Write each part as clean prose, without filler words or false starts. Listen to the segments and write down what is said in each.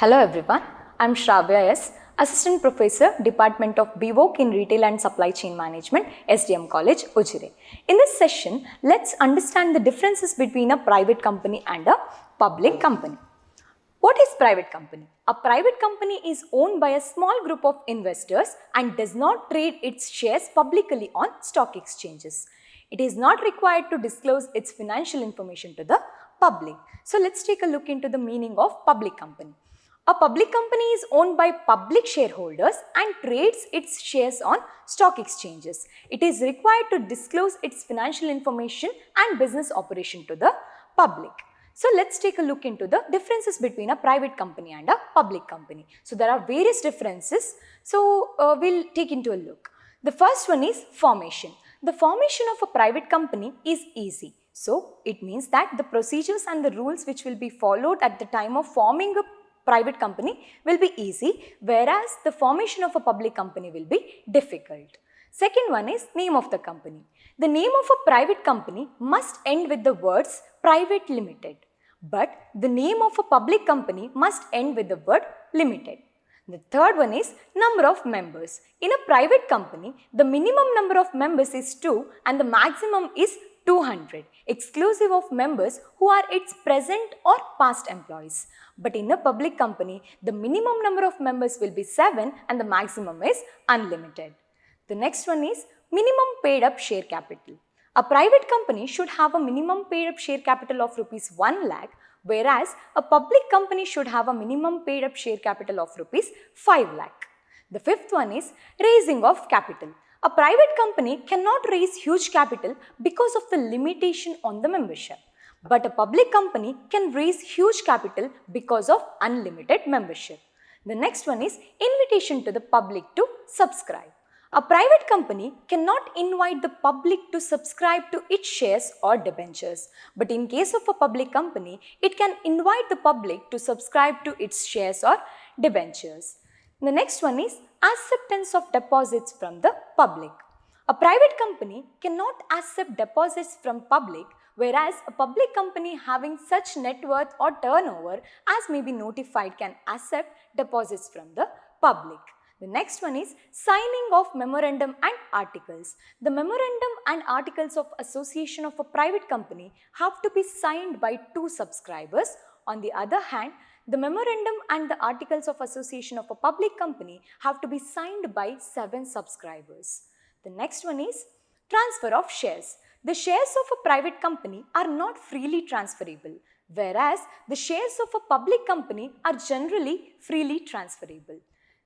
Hello everyone, I am Shravya S, Assistant Professor, Department of BVoc in Retail and Supply Chain Management, SDM College, Ujire. In this session, let's understand the differences between a private company and a public company. What is private company? A private company is owned by a small group of investors and does not trade its shares publicly on stock exchanges. It is not required to disclose its financial information to the public. So let's take a look into the meaning of public company. A public company is owned by public shareholders and trades its shares on stock exchanges. It is required to disclose its financial information and business operation to the public. So let's take a look into the differences between a private company and a public company. So there are various differences. So we'll take into a look. The first one is formation. The formation of a private company is easy. So it means that the procedures and the rules which will be followed at the time of forming a private company will be easy, whereas the formation of a public company will be difficult. Second one is name of the company. The name of a private company must end with the words private limited, but the name of a public company must end with the word limited. The third one is number of members. In a private company, the minimum number of members is 2 and the maximum is 200, exclusive of members who are its present or past employees. But in a public company, the minimum number of members will be 7 and the maximum is unlimited. The next one is minimum paid up share capital. A private company should have a minimum paid up share capital of rupees 1 lakh, whereas a public company should have a minimum paid up share capital of rupees 5 lakh. The fifth one is raising of capital. A private company cannot raise huge capital because of the limitation on the membership. But a public company can raise huge capital because of unlimited membership. The next one is invitation to the public to subscribe. A private company cannot invite the public to subscribe to its shares or debentures. But in case of a public company, it can invite the public to subscribe to its shares or debentures. The next one is acceptance of deposits from the public. A private company cannot accept deposits from public, whereas a public company having such net worth or turnover as may be notified can accept deposits from the public. The next one is signing of memorandum and articles. The memorandum and articles of association of a private company have to be signed by 2 subscribers. On the other hand, the memorandum and the articles of association of a public company have to be signed by 7 subscribers. The next one is transfer of shares. The shares of a private company are not freely transferable, whereas the shares of a public company are generally freely transferable.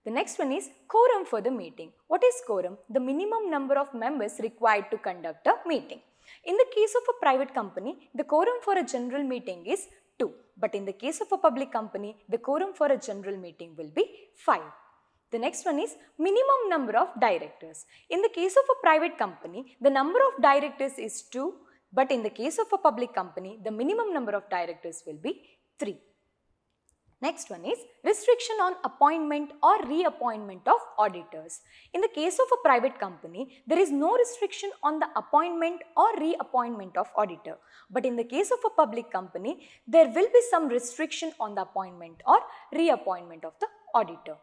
The next one is quorum for the meeting. What is quorum? The minimum number of members required to conduct a meeting. In the case of a private company, the quorum for a general meeting is 2. But in the case of a public company, the quorum for a general meeting will be 5. The next one is minimum number of directors. In the case of a private company, the number of directors is 2. But in the case of a public company, the minimum number of directors will be 3. Next one is restriction on appointment or reappointment of auditors. In the case of a private company, there is no restriction on the appointment or reappointment of auditor. But in the case of a public company, there will be some restriction on the appointment or reappointment of the auditor.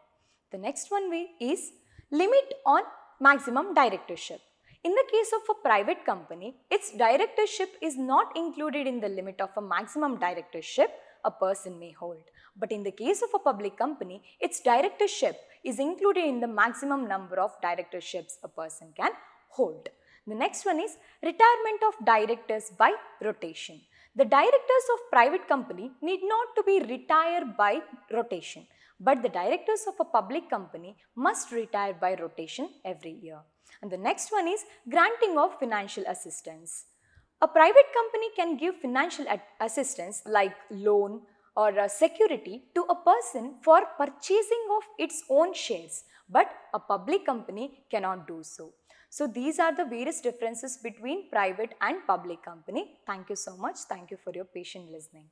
The next one is limit on maximum directorship. In the case of a private company, its directorship is not included in the limit of a maximum directorship a person may hold. But in the case of a public company, its directorship is included in the maximum number of directorships a person can hold. The next one is retirement of directors by rotation. The directors of private company need not to be retired by rotation, but the directors of a public company must retire by rotation every year. And the next one is granting of financial assistance. A private company can give financial assistance like loan or security to a person for purchasing of its own shares, but a public company cannot do so. So these are the various differences between private and public company. Thank you so much. Thank you for your patient listening.